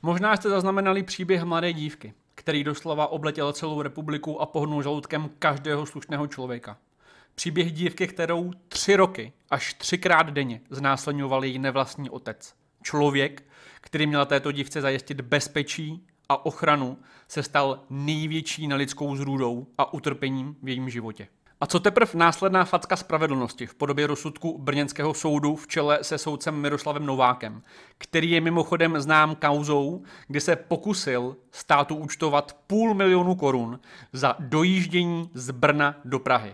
Možná jste zaznamenali příběh mladé dívky, který doslova obletěl celou republiku a pohnul žaludkem každého slušného člověka. Příběh dívky, kterou 3 roky až 3krát denně znásilňoval její nevlastní otec. Člověk, který měl této dívce zajistit bezpečí a ochranu, se stal největší nelidskou zrůdou a utrpením v jejím životě. A co teprve následná facka spravedlnosti v podobě rozsudku brněnského soudu v čele se soudcem Miroslavem Novákem, který je mimochodem znám kauzou, kdy se pokusil státu účtovat 500 000 korun za dojíždění z Brna do Prahy.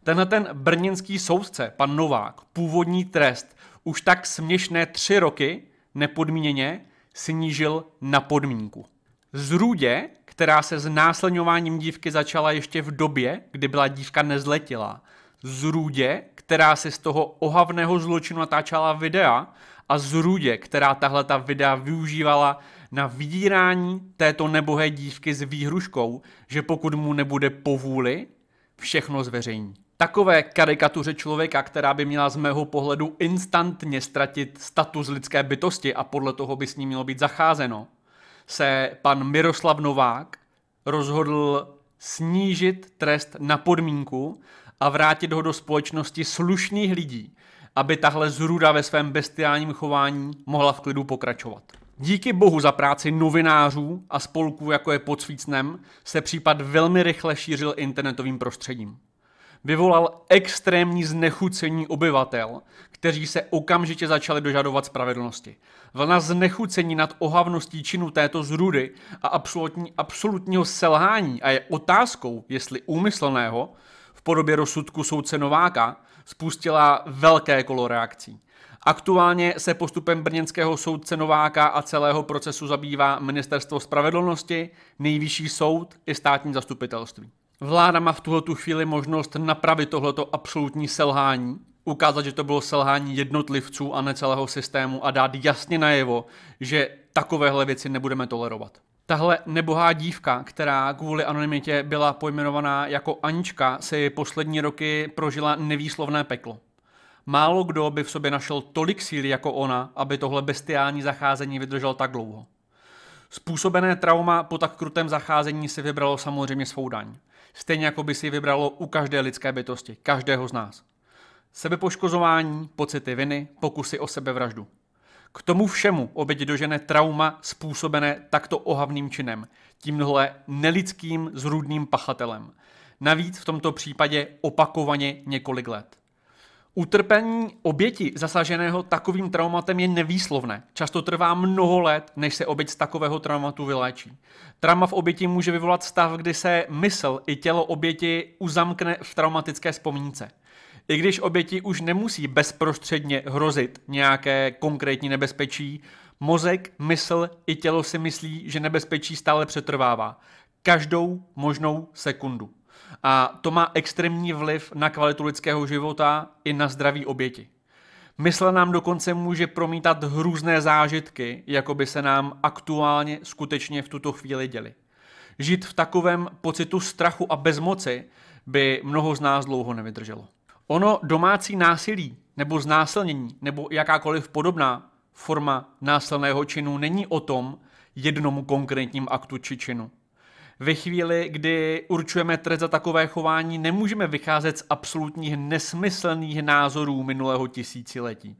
Tenhle ten brněnský soudce, pan Novák, původní trest už tak směšné 3 roky nepodmíněně snížil na podmínku. Zrůdě, která se znásilňováním dívky začala ještě v době, kdy byla dívka nezletilá. Zrůdě, která si z toho ohavného zločinu natáčela videa a zrůdě, která tahleta videa využívala na vydírání této nebohé dívky s výhruškou, že pokud mu nebude po vůli, všechno zveřejní. Takové karikatuře člověka, která by měla z mého pohledu instantně ztratit status lidské bytosti a podle toho by s ní mělo být zacházeno, se pan Miroslav Novák rozhodl snížit trest na podmínku a vrátit ho do společnosti slušných lidí, aby tahle zrůda ve svém bestiálním chování mohla v klidu pokračovat. Díky bohu za práci novinářů a spolků, jako je Pod svícnem, se případ velmi rychle šířil internetovým prostředím. Vyvolal extrémní znechucení obyvatel, kteří se okamžitě začali dožadovat spravedlnosti. Vlna znechucení nad ohavností činu této zrůdy a absolutního selhání a je otázkou, jestli úmyslného, v podobě rozsudku soudce Nováka, spustila velké kolo reakcí. Aktuálně se postupem brněnského soudce Nováka a celého procesu zabývá Ministerstvo spravedlnosti, Nejvyšší soud i státní zastupitelství. Vláda má v tuhletu chvíli možnost napravit tohleto absolutní selhání, ukázat, že to bylo selhání jednotlivců a ne celého systému a dát jasně najevo, že takovéhle věci nebudeme tolerovat. Tahle nebohá dívka, která kvůli anonymitě byla pojmenovaná jako Anička, si poslední roky prožila nevýslovné peklo. Málo kdo by v sobě našel tolik síly jako ona, aby tohle bestiální zacházení vydržel tak dlouho. Způsobené trauma po tak krutém zacházení si vybralo samozřejmě svou daň. Stejně jako by si vybralo u každé lidské bytosti, každého z nás. Sebepoškozování, pocity viny, pokusy o sebevraždu. K tomu všemu oběť dožene trauma způsobené takto ohavným činem, tímhle nelidským zrůdným pachatelem. Navíc v tomto případě opakovaně několik let. Utrpení oběti zasaženého takovým traumatem je nevýslovné. Často trvá mnoho let, než se oběť z takového traumatu vyléčí. Trauma v oběti může vyvolat stav, kdy se mysl i tělo oběti uzamkne v traumatické vzpomínce. I když oběti už nemusí bezprostředně hrozit nějaké konkrétní nebezpečí, mozek, mysl i tělo si myslí, že nebezpečí stále přetrvává. Každou možnou sekundu. A to má extrémní vliv na kvalitu lidského života i na zdraví oběti. Mysl nám dokonce může promítat hrůzné zážitky, jako by se nám aktuálně skutečně v tuto chvíli děly. Žít v takovém pocitu strachu a bezmoci by mnoho z nás dlouho nevydrželo. Ono domácí násilí nebo znásilnění nebo jakákoliv podobná forma násilného činu není o tom jednom konkrétním aktu či činu. Ve chvíli, kdy určujeme trest za takové chování, nemůžeme vycházet z absolutních nesmyslných názorů minulého tisíciletí.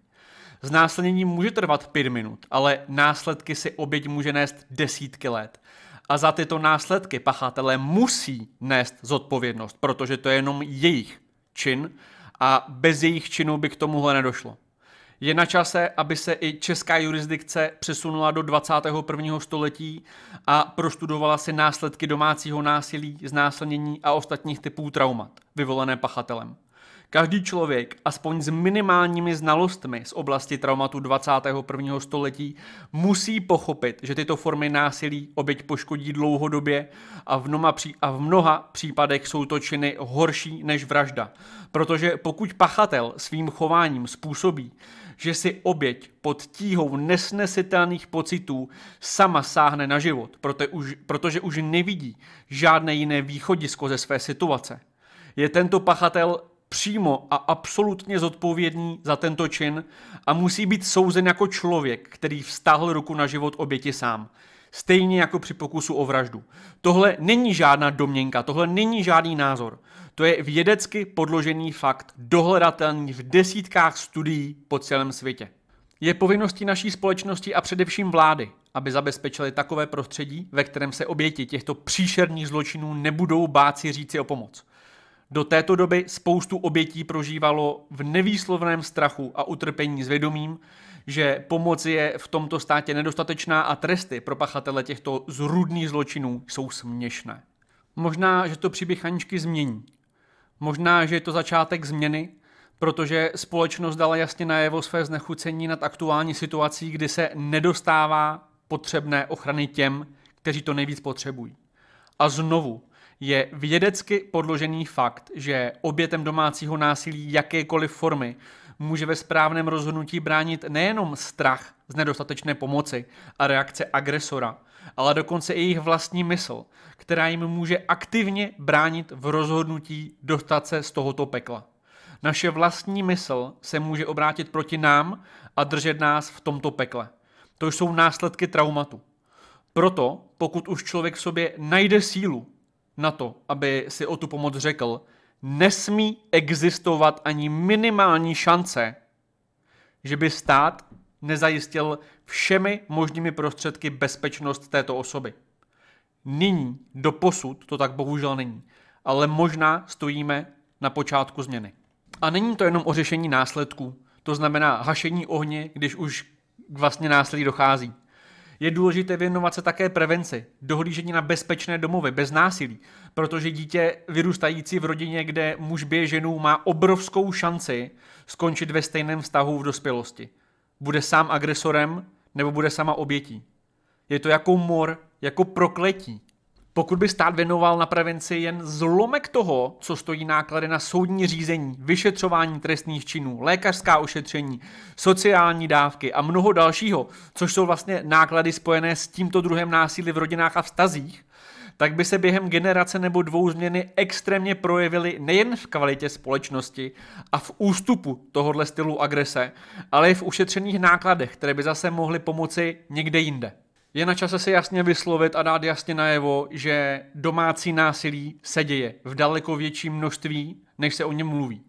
Znásilnění může trvat 5 minut, ale následky si oběť může nést desítky let. A za tyto následky pachatelé musí nést zodpovědnost, protože to je jenom jejich čin a bez jejich činů by k tomuhle nedošlo. Je na čase, aby se i česká jurisdikce přesunula do 21. století a prostudovala si následky domácího násilí, znásilnění a ostatních typů traumat, vyvolané pachatelem. Každý člověk, aspoň s minimálními znalostmi z oblasti traumatu 21. století, musí pochopit, že tyto formy násilí oběť poškodí dlouhodobě a v mnoha případech jsou to činy horší než vražda. Protože pokud pachatel svým chováním způsobí, že si oběť pod tíhou nesnesitelných pocitů sama sáhne na život, protože už nevidí žádné jiné východisko ze své situace, je tento pachatel přímo a absolutně zodpovědný za tento čin a musí být souzen jako člověk, který vztáhl ruku na život oběti sám. Stejně jako při pokusu o vraždu. Tohle není žádná domněnka, tohle není žádný názor. To je vědecky podložený fakt, dohledatelný v desítkách studií po celém světě. Je povinností naší společnosti a především vlády, aby zabezpečili takové prostředí, ve kterém se oběti těchto příšerných zločinů nebudou bát si říci o pomoc. Do této doby spoustu obětí prožívalo v nevýslovném strachu a utrpení s vědomím, že pomoc je v tomto státě nedostatečná a tresty pro pachatele těchto zrůdných zločinů jsou směšné. Možná, že to příběh Aničky změní. Možná, že je to začátek změny, protože společnost dala jasně najevo své znechucení nad aktuální situací, kdy se nedostává potřebné ochrany těm, kteří to nejvíc potřebují. A znovu, je vědecky podložený fakt, že obětem domácího násilí jakékoliv formy může ve správném rozhodnutí bránit nejenom strach z nedostatečné pomoci a reakce agresora, ale dokonce i jejich vlastní mysl, která jim může aktivně bránit v rozhodnutí dostat se z tohoto pekla. Naše vlastní mysl se může obrátit proti nám a držet nás v tomto pekle. To jsou následky traumatu. Proto, pokud už člověk v sobě najde sílu na to, aby si o tu pomoc řekl, nesmí existovat ani minimální šance, že by stát nezajistil všemi možnými prostředky bezpečnost této osoby. Nyní, doposud, to tak bohužel není, ale možná stojíme na počátku změny. A není to jenom o řešení následků, to znamená hašení ohně, když už k vlastně násilí dochází. Je důležité věnovat se také prevenci, dohlížení na bezpečné domovy, bez násilí, protože dítě vyrůstající v rodině, kde muž bije ženu, má obrovskou šanci skončit ve stejném vztahu v dospělosti. Bude sám agresorem nebo bude sama obětí. Je to jako mor, jako prokletí. Pokud by stát věnoval na prevenci jen zlomek toho, co stojí náklady na soudní řízení, vyšetřování trestných činů, lékařská ošetření, sociální dávky a mnoho dalšího, což jsou vlastně náklady spojené s tímto druhem násilí v rodinách a vztazích, tak by se během generace nebo dvou změny extrémně projevily nejen v kvalitě společnosti a v ústupu tohoto stylu agrese, ale i v ušetřených nákladech, které by zase mohly pomoci někde jinde. Je na čase se jasně vyslovit a dát jasně najevo, že domácí násilí se děje v daleko větším množství, než se o něm mluví.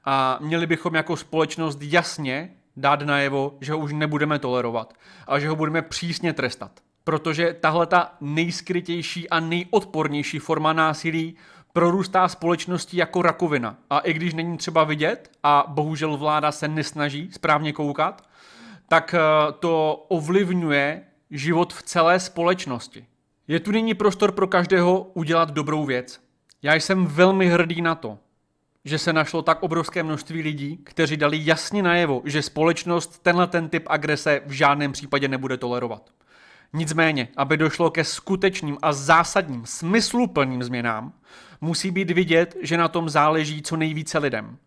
A měli bychom jako společnost jasně dát najevo, že ho už nebudeme tolerovat a že ho budeme přísně trestat. Protože tahle ta nejskrytější a nejodpornější forma násilí prorůstá společností jako rakovina. A i když není třeba vidět a bohužel vláda se nesnaží správně koukat, tak to ovlivňuje život v celé společnosti. Je tu nyní prostor pro každého udělat dobrou věc. Já jsem velmi hrdý na to, že se našlo tak obrovské množství lidí, kteří dali jasně najevo, že společnost ten typ agrese v žádném případě nebude tolerovat. Nicméně, aby došlo ke skutečným a zásadním, smysluplným změnám, musí být vidět, že na tom záleží co nejvíce lidem.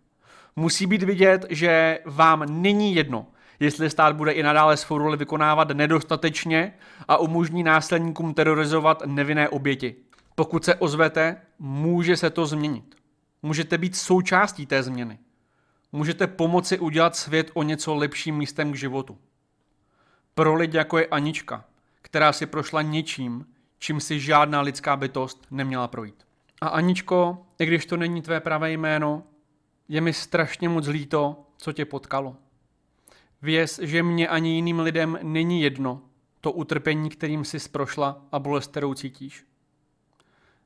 Musí být vidět, že vám není jedno, jestli stát bude i nadále svou roli vykonávat nedostatečně a umožní násilníkům terorizovat nevinné oběti. Pokud se ozvete, může se to změnit. Můžete být součástí té změny. Můžete pomoci udělat svět o něco lepším místem k životu. Pro lidi jako je Anička, která si prošla něčím, čím si žádná lidská bytost neměla projít. A Aničko, i když to není tvé pravé jméno, je mi strašně moc líto, co tě potkalo. Věz, že mě ani jiným lidem není jedno to utrpení, kterým jsi prošla a bolest, kterou cítíš.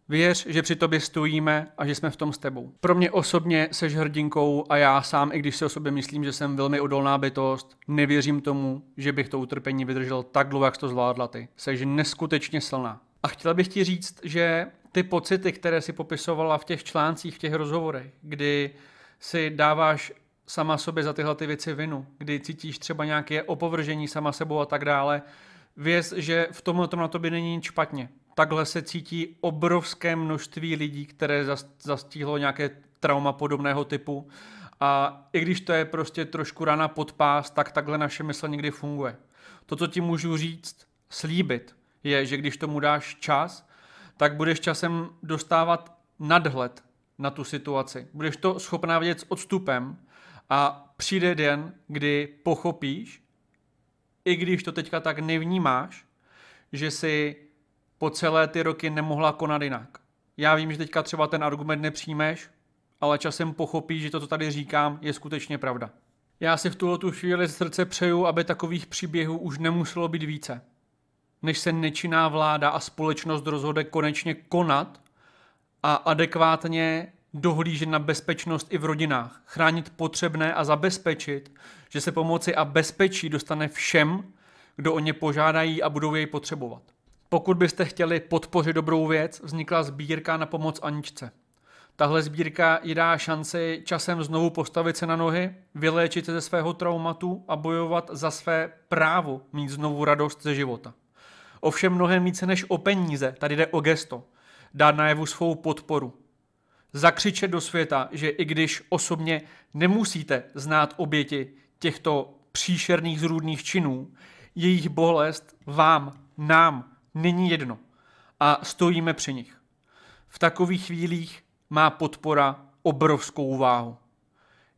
Věř, že při tobě stojíme a že jsme v tom s tebou. Pro mě osobně seš hrdinkou a já sám, i když si o sobě myslím, že jsem velmi odolná bytost, nevěřím tomu, že bych to utrpení vydržel tak dlouho, jak jsi to zvládla ty. Seš neskutečně silná. A chtěl bych ti říct, že ty pocity, které si popisovala v těch článcích, v těch rozhovorech, kdy si dáváš sama sobě za tyhle ty věci vinu, kdy cítíš třeba nějaké opovržení sama sebou a tak dále, věz, že v tomhle na tobě není nic špatně. Takhle se cítí obrovské množství lidí, které zastihlo nějaké trauma podobného typu. A i když to je prostě trošku rana pod pás, tak takhle naše mysl někdy funguje. To, co ti můžu říct, slíbit, je, že když tomu dáš čas, tak budeš časem dostávat nadhled na tu situaci. Budeš to schopná vidět s odstupem a přijde den, kdy pochopíš, i když to teďka tak nevnímáš, že si po celé ty roky nemohla konat jinak. Já vím, že teďka třeba ten argument nepřijmeš, ale časem pochopíš, že to, co tady říkám, je skutečně pravda. Já si v tuhletu chvíli z srdce přeju, aby takových příběhů už nemuselo být více. Než se nečinná vláda a společnost rozhodne konečně konat a adekvátně dohlížet na bezpečnost i v rodinách, chránit potřebné a zabezpečit, že se pomoci a bezpečí dostane všem, kdo o ně požádají a budou jej potřebovat. Pokud byste chtěli podpořit dobrou věc, vznikla sbírka na pomoc Aničce. Tahle sbírka jí dá šanci časem znovu postavit se na nohy, vyléčit se ze svého traumatu a bojovat za své právo mít znovu radost ze života. Ovšem mnohem více než o peníze, tady jde o gesto. Dát najevu svou podporu. Zakřičet do světa, že i když osobně nemusíte znát oběti těchto příšerných zrůdných činů, jejich bolest vám, nám není jedno a stojíme při nich. V takových chvílích má podpora obrovskou váhu.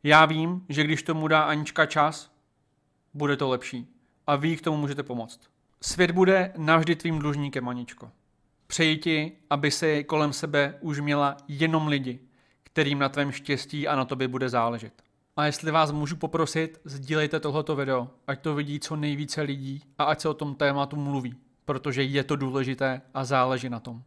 Já vím, že když tomu dá Anička čas, bude to lepší a vy k tomu můžete pomoct. Svět bude navždy tvým dlužníkem, Aničko. Přeji ti, aby si kolem sebe už měla jenom lidi, kterým na tvém štěstí a na tobě bude záležet. A jestli vás můžu poprosit, sdílejte tohleto video, ať to vidí co nejvíce lidí a ať se o tom tématu mluví, protože je to důležité a záleží na tom.